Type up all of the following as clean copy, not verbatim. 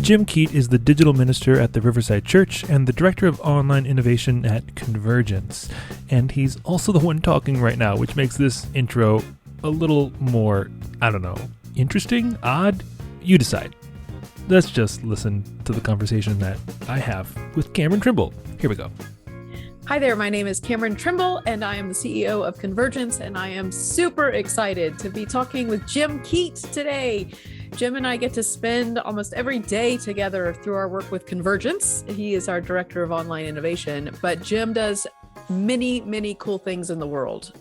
Jim Keat is the digital minister at the Riverside Church and the director of online innovation at Convergence. And he's also the one talking right now, which makes this intro a little more, interesting, odd? You decide. Let's just listen to the conversation that I have with Cameron Trimble. Here we go. Hi there, my name is Cameron Trimble, and I am the CEO of Convergence, and I am super excited to be talking with Jim Keat today. Jim and I get to spend almost every day together through our work with Convergence. He is our director of online innovation, but Jim does many, many cool things in the world,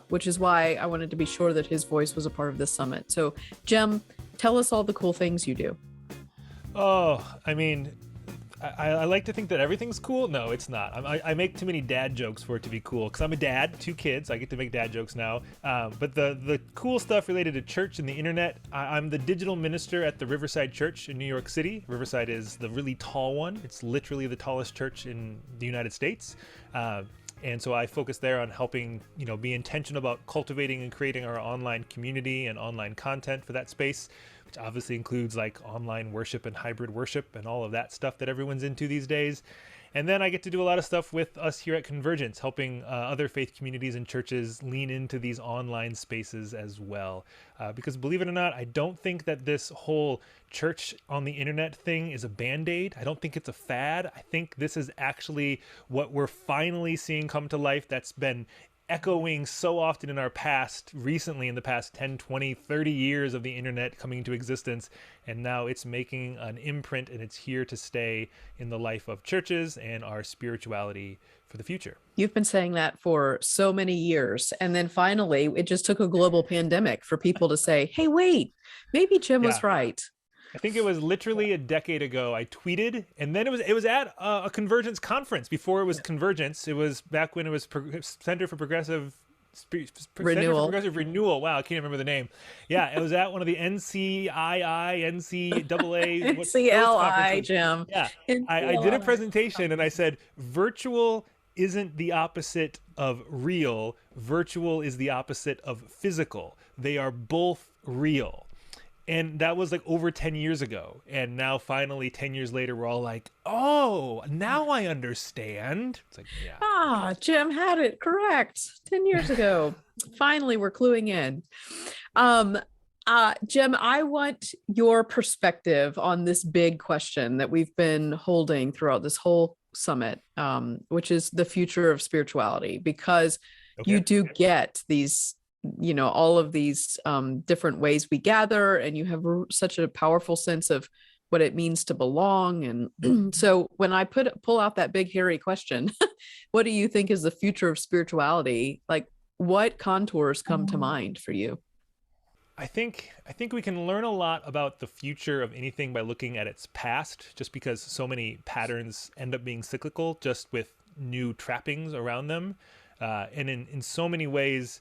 which is why I wanted to be sure that his voice was a part of this summit. So, Jim, tell us all the cool things you do. I like to think that everything's cool. No, it's not. I make too many dad jokes for it to be cool because I'm a dad, 2 kids. I get to make dad jokes now. But the cool stuff related to church and the internet, I'm the digital minister at the Riverside Church in New York City. Riverside is the really tall one. It's literally the tallest church in the United States. And so I focus there on helping, be intentional about cultivating and creating our online community and online content for that space, which obviously includes like online worship and hybrid worship and all of that stuff that everyone's into these days. And then I get to do a lot of stuff with us here at Convergence, helping other faith communities and churches lean into these online spaces as well. Because believe it or not, I don't think that this whole church on the internet thing is a band-aid. I don't think it's a fad. I think this is actually what we're finally seeing come to life that's been echoing so often in our past, recently in the past 10, 20, 30 years of the internet coming into existence. And now it's making an imprint and it's here to stay in the life of churches and our spirituality for the future. You've been saying that for so many years. And then finally, it just took a global pandemic for people to say, hey, wait, maybe Jim was right. I think it was literally a decade ago. I tweeted, and then it was at a Convergence conference. Before it was Convergence, it was back when it was Center for Progressive Renewal. Wow, I can't remember the name. Yeah, it was at one of the NCII, NCAA, NCLI, Jim. Yeah, I did a presentation and I said, virtual isn't the opposite of real. Virtual is the opposite of physical. They are both real. And that was like over 10 years ago. And now finally 10 years later, we're all like, oh, now I understand. It's like, yeah. Jim had it correct 10 years ago. Finally, we're cluing in. Jim, I want your perspective on this big question that we've been holding throughout this whole summit, which is the future of spirituality, because you do get these all of these different ways we gather, and you have such a powerful sense of what it means to belong. And so when I pull out that big, hairy question, what do you think is the future of spirituality? Like, what contours come to mind for you? I think we can learn a lot about the future of anything by looking at its past, just because so many patterns end up being cyclical, just with new trappings around them. And in so many ways,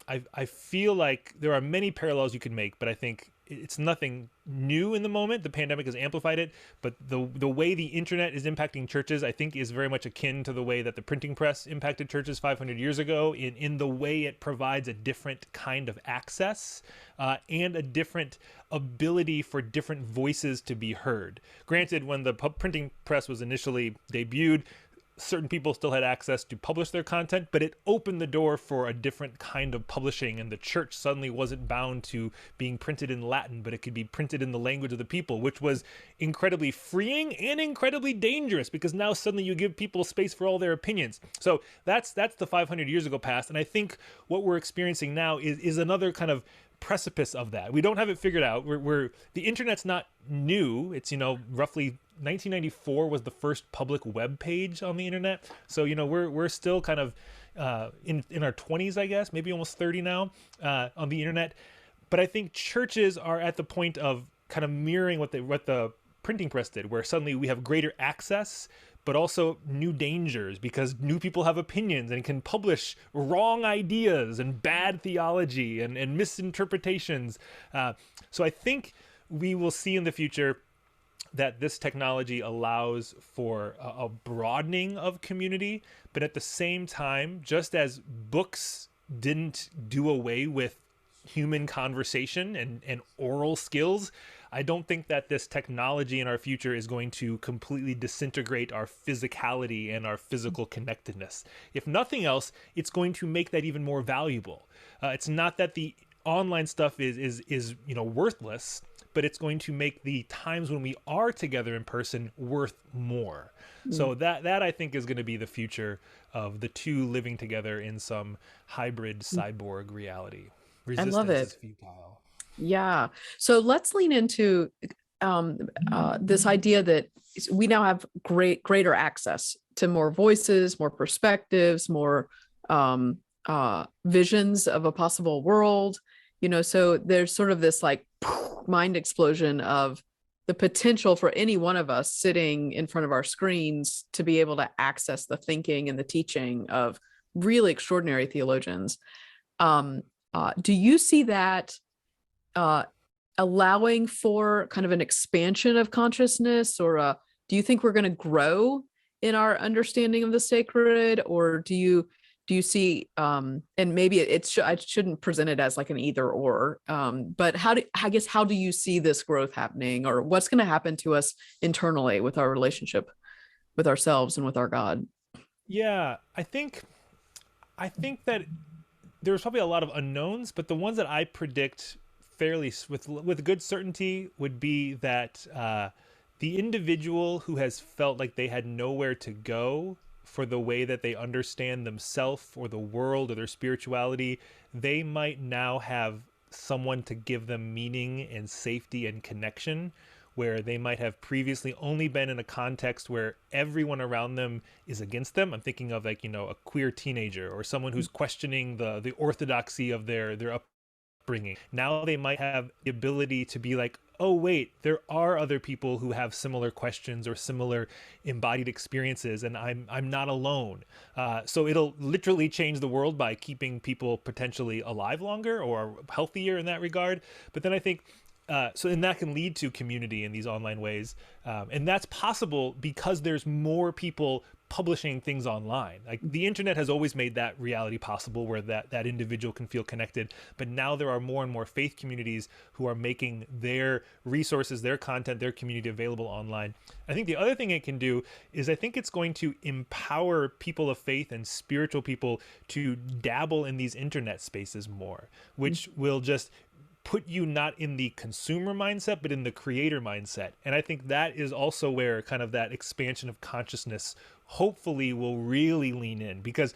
I feel like there are many parallels you can make, but I think it's nothing new in the moment. The pandemic has amplified it, but the way the internet is impacting churches, I think, is very much akin to the way that the printing press impacted churches 500 years ago in the way it provides a different kind of access and a different ability for different voices to be heard. Granted, when the printing press was initially debuted, certain people still had access to publish their content, but it opened the door for a different kind of publishing, and the church suddenly wasn't bound to being printed in Latin, but it could be printed in the language of the people, which was incredibly freeing and incredibly dangerous, because now suddenly you give people space for all their opinions. So that's the 500 years ago past, and I think what we're experiencing now is another kind of precipice of that. We don't have it figured out. The internet's not new. It's roughly 1994 was the first public web page on the internet. So we're still kind of in our 20s, I guess, maybe almost 30 now on the internet. But I think churches are at the point of kind of mirroring what the printing press did, where suddenly we have greater access, but also new dangers, because new people have opinions and can publish wrong ideas and bad theology and misinterpretations. So I think we will see in the future that this technology allows for a broadening of community, but at the same time, just as books didn't do away with human conversation and oral skills, I don't think that this technology in our future is going to completely disintegrate our physicality and our physical connectedness. If nothing else, it's going to make that even more valuable. It's not that the online stuff is worthless, but it's going to make the times when we are together in person worth more. So that I think is going to be the future of the two living together in some hybrid cyborg reality. I love Resistance is it. futile. Yeah. So let's lean into this idea that we now have greater access to more voices, more perspectives, more visions of a possible world. So there's sort of this like mind explosion of the potential for any one of us sitting in front of our screens to be able to access the thinking and the teaching of really extraordinary theologians. Do you see that allowing for kind of an expansion of consciousness, or do you think we're going to grow in our understanding of the sacred, or do you see and maybe I shouldn't present it as like an either or, but how do you see this growth happening, or what's going to happen to us internally with our relationship with ourselves and with our God? Yeah, I think that there's probably a lot of unknowns, but the ones that I predict fairly with good certainty would be that the individual who has felt like they had nowhere to go for the way that they understand themselves or the world or their spirituality, they might now have someone to give them meaning and safety and connection, where they might have previously only been in a context where everyone around them is against them. I'm thinking of like, a queer teenager or someone who's questioning the orthodoxy of their upbringing. Now they might have the ability to be like, oh wait, there are other people who have similar questions or similar embodied experiences, and I'm not alone. So it'll literally change the world by keeping people potentially alive longer or healthier in that regard. But then I think and that can lead to community in these online ways, and that's possible because there's more people publishing things online. Like the internet has always made that reality possible, where that individual can feel connected, but now there are more and more faith communities who are making their resources, their content, their community available online. I think the other thing it can do is I think it's going to empower people of faith and spiritual people to dabble in these internet spaces more, which will just put you not in the consumer mindset, but in the creator mindset. And I think that is also where kind of that expansion of consciousness hopefully will really lean in, because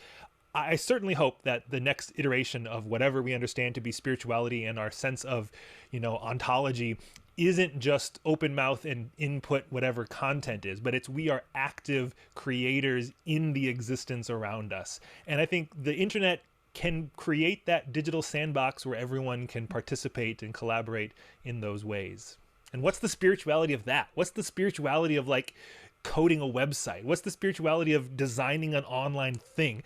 I certainly hope that the next iteration of whatever we understand to be spirituality and our sense of, ontology isn't just open mouth and input whatever content is, but we are active creators in the existence around us. And I think the internet can create that digital sandbox where everyone can participate and collaborate in those ways. And what's the spirituality of that? What's the spirituality of like coding a website? What's the spirituality of designing an online thing?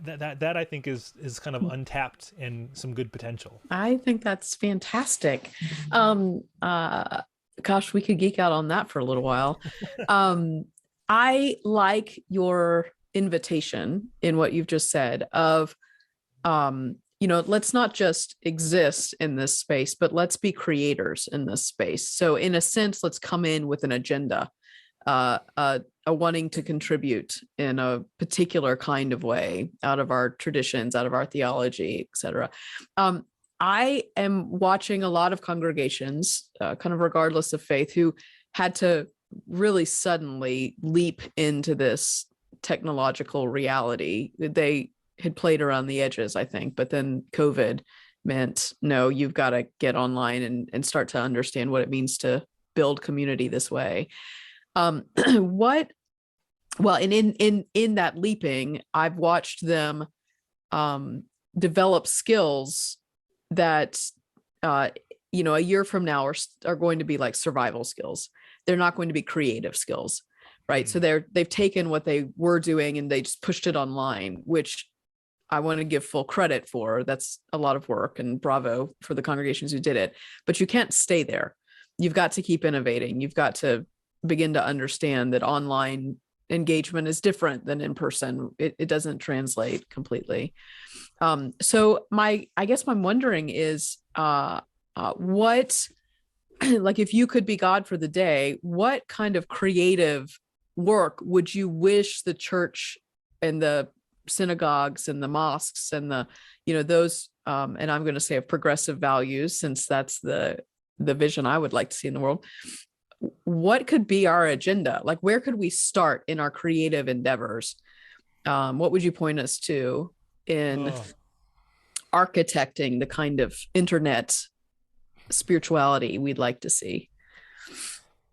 That I think is kind of untapped and some good potential. I think that's fantastic. Gosh, we could geek out on that for a little while. I like your invitation in what you've just said of let's not just exist in this space, but let's be creators in this space. So in a sense, let's come in with an agenda, a wanting to contribute in a particular kind of way out of our traditions, out of our theology, etc. I am watching a lot of congregations, kind of regardless of faith, who had to really suddenly leap into this technological reality. They had played around the edges, I think, but then COVID meant, no, you've got to get online and start to understand what it means to build community this way. And in that leaping, I've watched them develop skills that a year from now are going to be like survival skills. They're not going to be creative skills, right? So they've taken what they were doing and they just pushed it online, which I want to give full credit for. That's a lot of work, and bravo for the congregations who did it. But you can't stay there. You've got to keep innovating. You've got to begin to understand that online engagement is different than in person. It doesn't translate completely. So I guess I'm wondering is what like if you could be God for the day, what kind of creative work would you wish the church and the synagogues and the mosques and the, those, and I'm going to say of progressive values, since that's the vision I would like to see in the world. What could be our agenda? Like, where could we start in our creative endeavors? What would you point us to in architecting the kind of internet spirituality we'd like to see?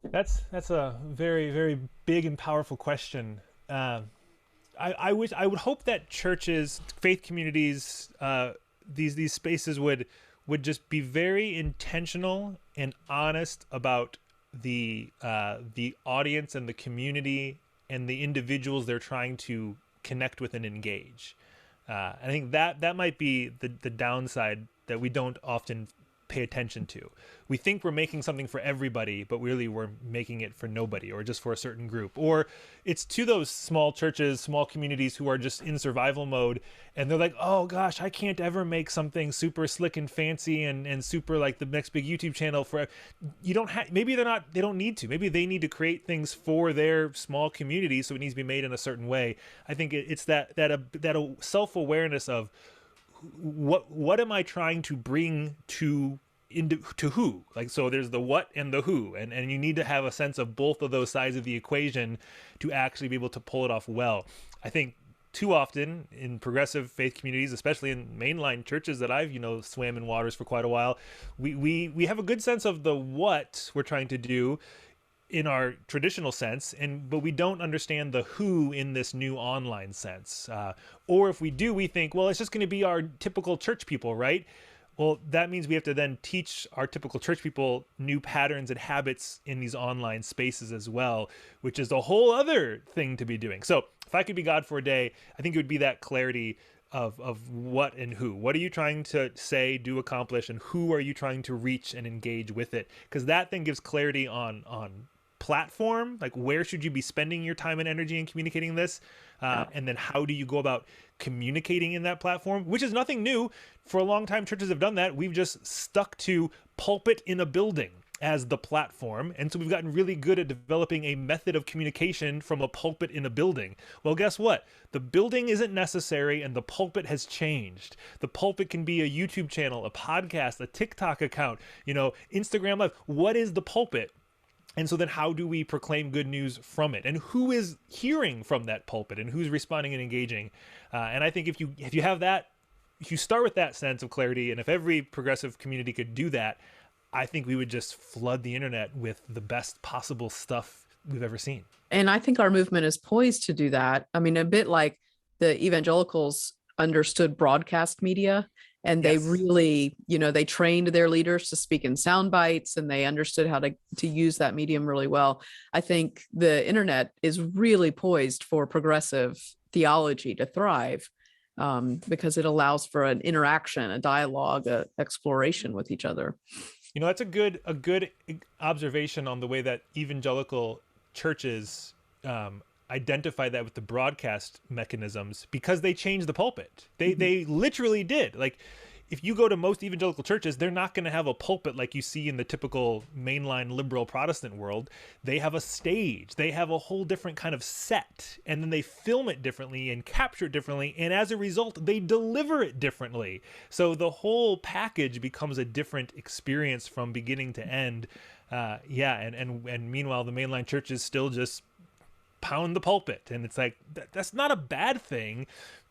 That's a very, very big and powerful question. I would hope that churches, faith communities, these spaces would just be very intentional and honest about the audience and the community and the individuals they're trying to connect with and engage. I think that might be the downside that we don't often pay attention to. We think we're making something for everybody, but really we're making it for nobody, or just for a certain group. Or it's to those small churches, small communities who are just in survival mode, and they're like, oh gosh, I can't ever make something super slick and fancy and super like the next big YouTube channel for you. Don't have, maybe they don't need to. Maybe they need to create things for their small community, so it needs to be made in a certain way. I think it's that self-awareness of what am I trying to bring to who. Like, so there's the what and the who, and you need to have a sense of both of those sides of the equation to actually be able to pull it off well. I think too often in progressive faith communities, especially in mainline churches that I've swam in waters for quite a while, we have a good sense of the what we're trying to do in our traditional sense, but we don't understand the who in this new online sense. Or if we do, we think, well, it's just going to be our typical church people, right? Well, that means we have to then teach our typical church people new patterns and habits in these online spaces as well, which is a whole other thing to be doing. So if I could be God for a day, I think it would be that clarity of what and who. What are you trying to say, do, accomplish, and who are you trying to reach and engage with it? Because that then gives clarity on platform, like where should you be spending your time and energy in communicating this, and then how do you go about communicating in that platform, which is nothing new. For a long time churches have done that. We've just stuck to pulpit in a building as the platform, and so we've gotten really good at developing a method of communication from a pulpit in a building. Well, guess what? The building isn't necessary, and the pulpit has changed. The pulpit can be a YouTube channel, a podcast, a TikTok account, Instagram Live. What is the pulpit? And so then how do we proclaim good news from it? And who is hearing from that pulpit, and who's responding and engaging? And I think if you have that, if you start with that sense of clarity, and if every progressive community could do that, I think we would just flood the internet with the best possible stuff we've ever seen. And I think our movement is poised to do that. I mean, a bit like the evangelicals understood broadcast media, and they really, they trained their leaders to speak in sound bites, and they understood how to use that medium really well. I think the internet is really poised for progressive theology to thrive, because it allows for an interaction, a dialogue, a exploration with each other. That's a good observation on the way that evangelical churches identify that with the broadcast mechanisms, because they changed the pulpit. They literally did. Like, if you go to most evangelical churches, they're not going to have a pulpit like you see in the typical mainline liberal Protestant world. They have a stage. They have a whole different kind of set, and then they film it differently and capture it differently, and as a result, they deliver it differently. So the whole package becomes a different experience from beginning to end. And meanwhile, the mainline churches still just pound the pulpit, and it's like that's not a bad thing,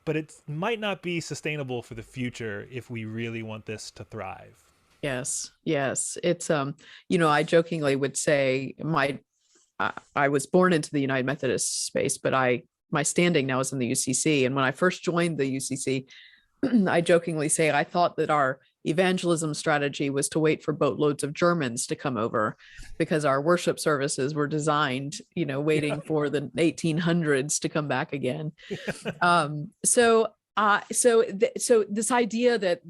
but it might not be sustainable for the future if we really want this to thrive. Yes. It's I jokingly would say I was born into the United Methodist space, but my standing now is in the UCC. And when I first joined the UCC, I jokingly say I thought that our evangelism strategy was to wait for boatloads of Germans to come over, because our worship services were designed, waiting for the 1800s to come back again. So this idea that,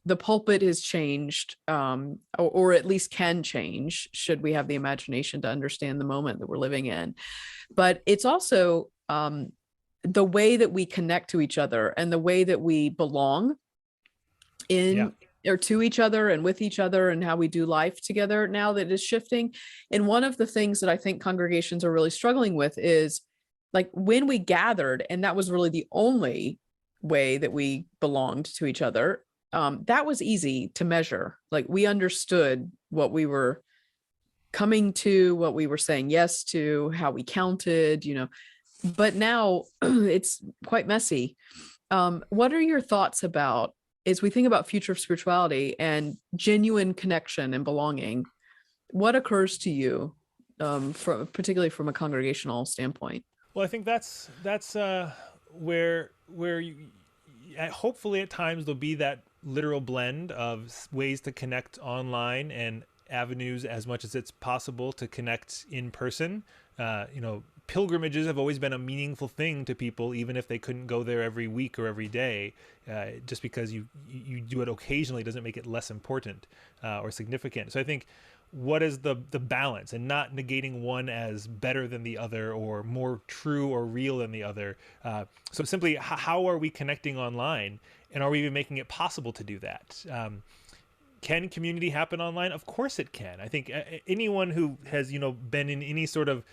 the pulpit has changed, or at least can change, should we have the imagination to understand the moment that we're living in. But it's also the way that we connect to each other, and the way that we belong in or to each other and with each other and how we do life together now that is shifting. And one of the things that I think congregations are really struggling with is like when we gathered, and that was really the only way that we belonged to each other, that was easy to measure. Like we understood what we were coming to, what we were saying yes to, how we counted, but now it's quite messy. What are your thoughts about, as we think about future of spirituality and genuine connection and belonging, what occurs to you, particularly from a congregational standpoint? Well, I think that's where hopefully at times there'll be that literal blend of ways to connect online and avenues as much as it's possible to connect in person. Pilgrimages have always been a meaningful thing to people, even if they couldn't go there every week or every day. Just because you do it occasionally doesn't make it less important or significant. So I think, what is the balance, and not negating one as better than the other or more true or real than the other. So simply, how are we connecting online, and are we even making it possible to do that? Can community happen online? Of course it can. I think anyone who has been in any sort of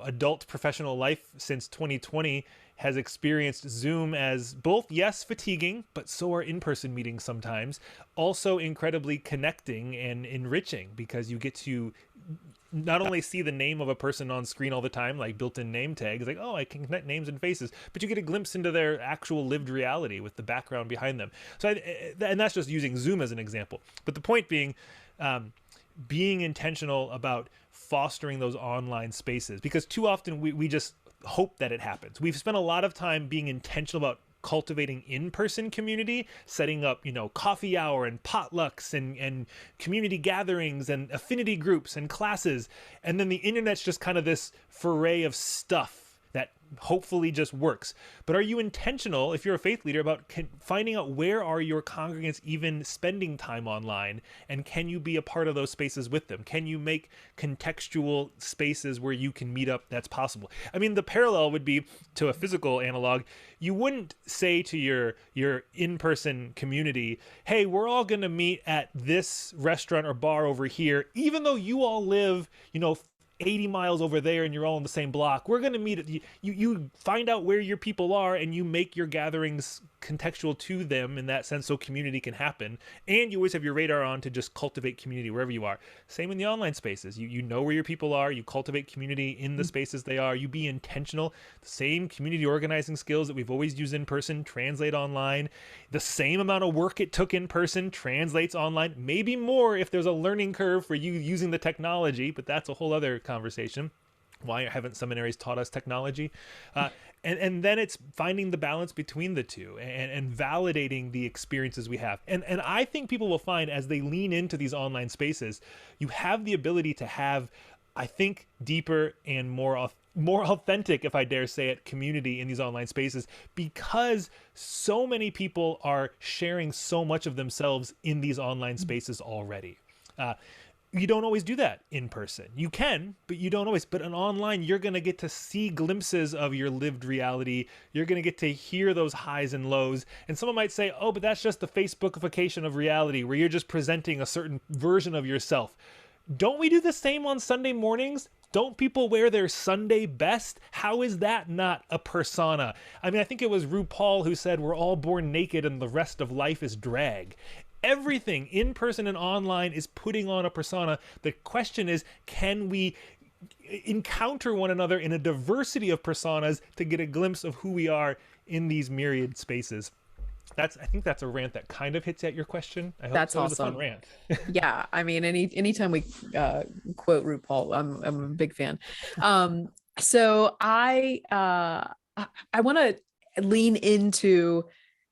adult professional life since 2020 has experienced Zoom as both, yes, fatiguing, but so are in-person meetings sometimes, also incredibly connecting and enriching, because you get to not only see the name of a person on screen all the time, like built-in name tags, like, oh, I can connect names and faces, but you get a glimpse into their actual lived reality with the background behind them. So, and that's just using Zoom as an example. But the point being intentional about fostering those online spaces, because too often we just hope that it happens. We've spent a lot of time being intentional about cultivating in-person community, setting up, coffee hour and potlucks and community gatherings and affinity groups and classes. And then the internet's just kind of this foray of stuff that hopefully just works. But are you intentional, if you're a faith leader, about finding out where are your congregants even spending time online, and can you be a part of those spaces with them? Can you make contextual spaces where you can meet up that's possible? I mean, the parallel would be to a physical analog. You wouldn't say to your in-person community, hey, we're all going to meet at this restaurant or bar over here, even though you all live, 80 miles over there and you're all in the same block. We're going to meet at you find out where your people are, and you make your gatherings contextual to them in that sense, so community can happen. And you always have your radar on to just cultivate community wherever you are. Same in the online spaces. You know where your people are, you cultivate community in the spaces they are, you be intentional. The same community organizing skills that we've always used in person translate online. The same amount of work it took in person translates online, maybe more if there's a learning curve for you using the technology, but that's a whole other conversation. Why haven't seminaries taught us technology? And then it's finding the balance between the two, and validating the experiences we have. And I think people will find, as they lean into these online spaces, you have the ability to have, I think, deeper and more authentic, if I dare say it, community in these online spaces, because so many people are sharing so much of themselves in these online spaces already. You don't always do that in person. You can, but you don't always. But in online, you're going to get to see glimpses of your lived reality. You're going to get to hear those highs and lows. And someone might say, oh, but that's just the Facebookification of reality, where you're just presenting a certain version of yourself. Don't we do the same on Sunday mornings? Don't people wear their Sunday best? How is that not a persona? I mean, I think it was RuPaul who said we're all born naked and the rest of life is drag. Everything in person and online is putting on a persona. The question is, can we encounter one another in a diversity of personas to get a glimpse of who we are in these myriad spaces? I think that's a rant that kind of hits at your question. I hope that's awesome. It was a fun rant. Yeah, I mean, anytime we quote RuPaul, I'm a big fan. So I want to lean into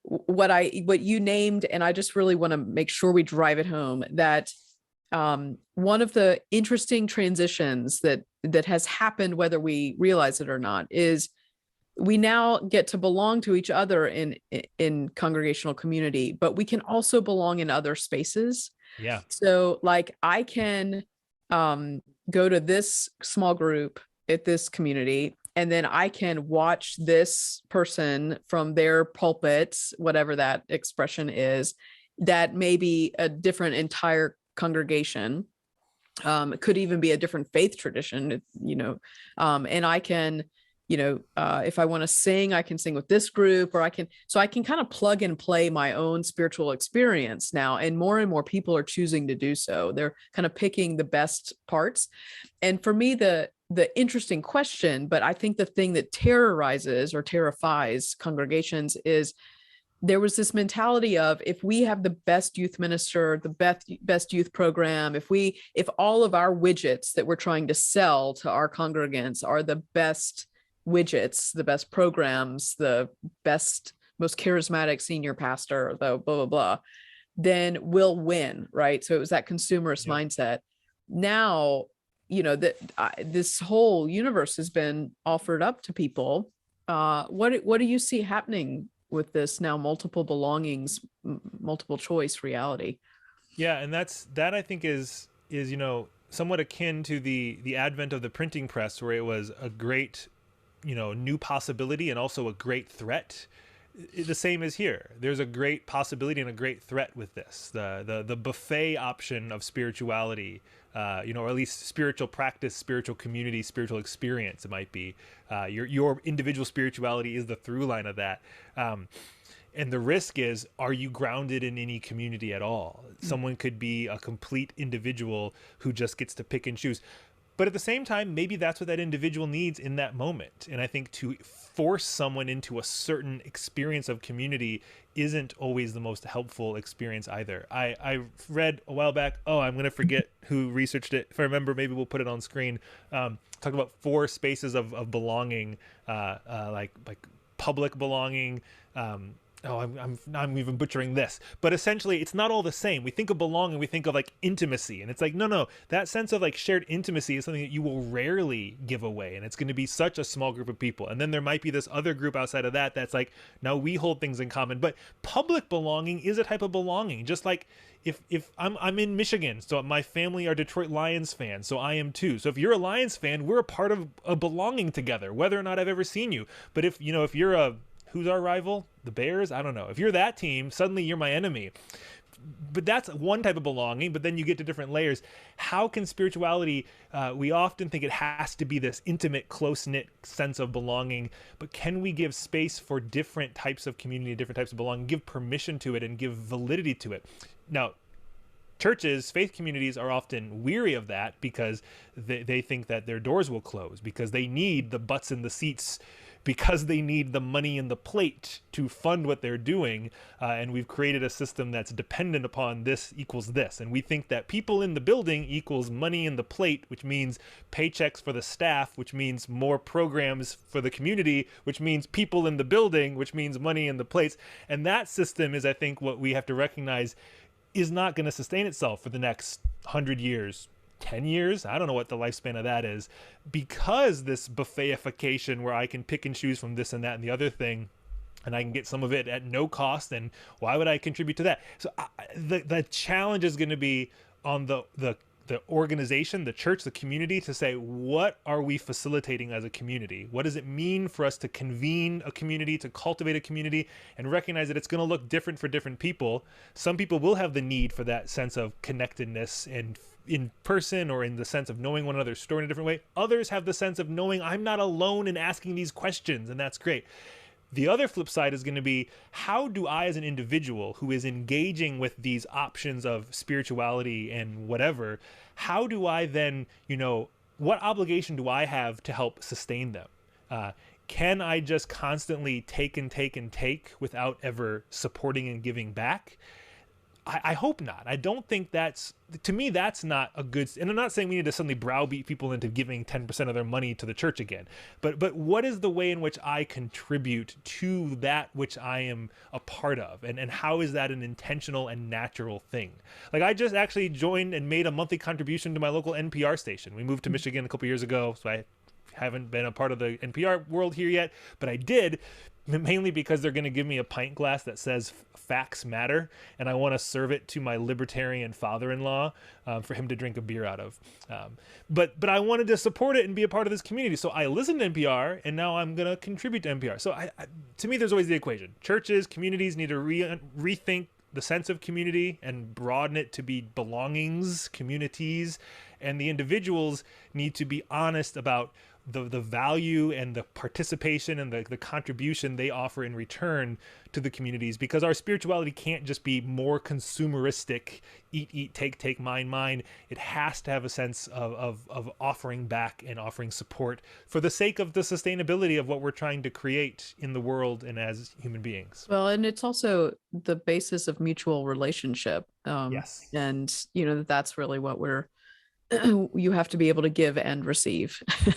what you named, and I just really want to make sure we drive it home that one of the interesting transitions that has happened, whether we realize it or not, is we now get to belong to each other in congregational community, but we can also belong in other spaces. Yeah. So like I can go to this small group at this community, and then I can watch this person from their pulpit, whatever that expression is, that may be a different entire congregation. It could even be a different faith tradition, and I can, if I want to sing, I can sing with this group, or I can kind of plug and play my own spiritual experience now. And more people are choosing to do so. They're kind of picking the best parts. And for me, the interesting question, but I think the thing that terrorizes or terrifies congregations is there was this mentality of, if we have the best youth minister, the best youth program, if all of our widgets that we're trying to sell to our congregants are the best widgets, the best programs, the best, most charismatic senior pastor, the blah, blah, blah, then we'll win, right? So it was that consumerist mindset. Now, that this whole universe has been offered up to people. What do you see happening with this now multiple belongings, multiple choice reality? Yeah, and that I think is somewhat akin to the advent of the printing press, where it was a great new possibility and also a great threat. The same is here. There's a great possibility and a great threat with this. The buffet option of spirituality, or at least spiritual practice, spiritual community, spiritual experience. It might be your individual spirituality is the through line of that. And the risk is, are you grounded in any community at all? Someone could be a complete individual who just gets to pick and choose. But at the same time, maybe that's what that individual needs in that moment. And I think to force someone into a certain experience of community isn't always the most helpful experience either. I read a while back, I'm going to forget who researched it. If I remember, maybe we'll put it on screen. Talked about 4 spaces of belonging, like public belonging, I'm even butchering this, but essentially it's not all the same. We think of belonging, we think of like intimacy, and it's like, no, that sense of like shared intimacy is something that you will rarely give away, and it's going to be such a small group of people. And then there might be this other group outside of that that's like, now we hold things in common. But public belonging is a type of belonging, just like if I'm in Michigan, so my family are Detroit Lions fans, so I am too. So if you're a Lions fan, we're a part of a belonging together, whether or not I've ever seen you. But if you're who's our rival? The Bears? I don't know. If you're that team, suddenly you're my enemy. But that's one type of belonging, but then you get to different layers. How can spirituality, we often think it has to be this intimate, close-knit sense of belonging, but can we give space for different types of community, different types of belonging, give permission to it and give validity to it? Now, churches, faith communities are often weary of that because they think that their doors will close, because they need the butts in the seats, because they need the money in the plate to fund what they're doing. And we've created a system that's dependent upon this equals this. And we think that people in the building equals money in the plate, which means paychecks for the staff, which means more programs for the community, which means people in the building, which means money in the plates. And that system is, I think, what we have to recognize is not going to sustain itself for the next 100 years. 10 years, I don't know what the lifespan of that is, because this buffetification where I can pick and choose from this and that and the other thing, and I can get some of it at no cost, and why would I contribute to that? So the challenge is going to be on the organization, the church, the community, to say, what are we facilitating as a community? What does it mean for us to convene a community, to cultivate a community, and recognize that it's going to look different for different people? Some people will have the need for that sense of connectedness and in person, or in the sense of knowing one another's story in a different way. Others have the sense of knowing I'm not alone in asking these questions, and that's great. The other flip side is going to be, how do I as an individual who is engaging with these options of spirituality and whatever, how do I then, what obligation do I have to help sustain them? Can I just constantly take and take and take without ever supporting and giving back? I hope not. I don't think that's not a good, and I'm not saying we need to suddenly browbeat people into giving 10% of their money to the church again, but what is the way in which I contribute to that which I am a part of, and how is that an intentional and natural thing? Like, I just actually joined and made a monthly contribution to my local NPR station. We moved to Michigan a couple years ago, so I haven't been a part of the NPR world here yet, but I did, mainly because they're going to give me a pint glass that says facts matter, and I want to serve it to my libertarian father-in-law for him to drink a beer out of. But I wanted to support it and be a part of this community, so I listened to NPR, and now I'm going to contribute to NPR. So to me, there's always the equation. Churches, communities need to rethink the sense of community and broaden it to be belongings, communities, and the individuals need to be honest about the value and the participation and the contribution they offer in return to the communities, because our spirituality can't just be more consumeristic, eat, take, mine. It has to have a sense of offering back and offering support for the sake of the sustainability of what we're trying to create in the world and as human beings. Well, and it's also the basis of mutual relationship. Yes. And, that's really what you have to be able to give and receive. Yeah.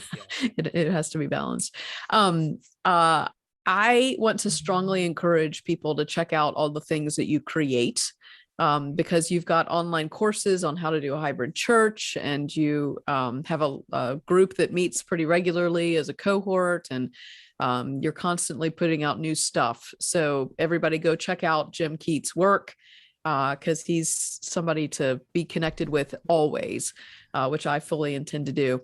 It has to be balanced. I want to strongly encourage people to check out all the things that you create, because you've got online courses on how to do a hybrid church, and you have a group that meets pretty regularly as a cohort, and you're constantly putting out new stuff. So everybody go check out Jim Keat's work, because he's somebody to be connected with always, which I fully intend to do.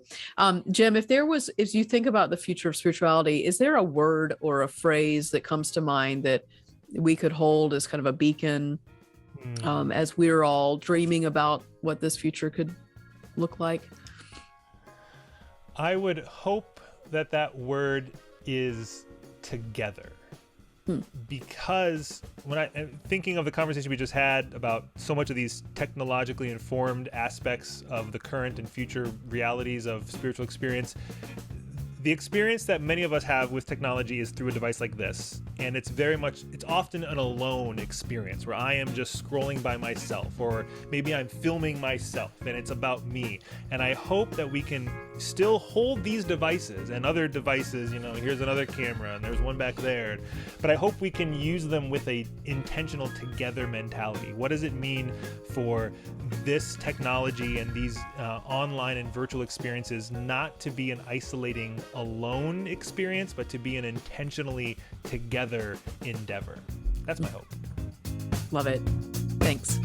Jim, if you think about the future of spirituality, is there a word or a phrase that comes to mind that we could hold as kind of a beacon, as we're all dreaming about what this future could look like? I would hope that word is together. Because when I'm thinking of the conversation we just had about so much of these technologically informed aspects of the current and future realities of spiritual experience, the experience that many of us have with technology is through a device like this. And it's often an alone experience where I am just scrolling by myself, or maybe I'm filming myself and it's about me. And I hope that we can still hold these devices and other devices, here's another camera and there's one back there. But I hope we can use them with a intentional together mentality. What does it mean for this technology and these online and virtual experiences not to be an isolating, alone experience, but to be an intentionally together endeavor? That's my hope. Love it. Thanks.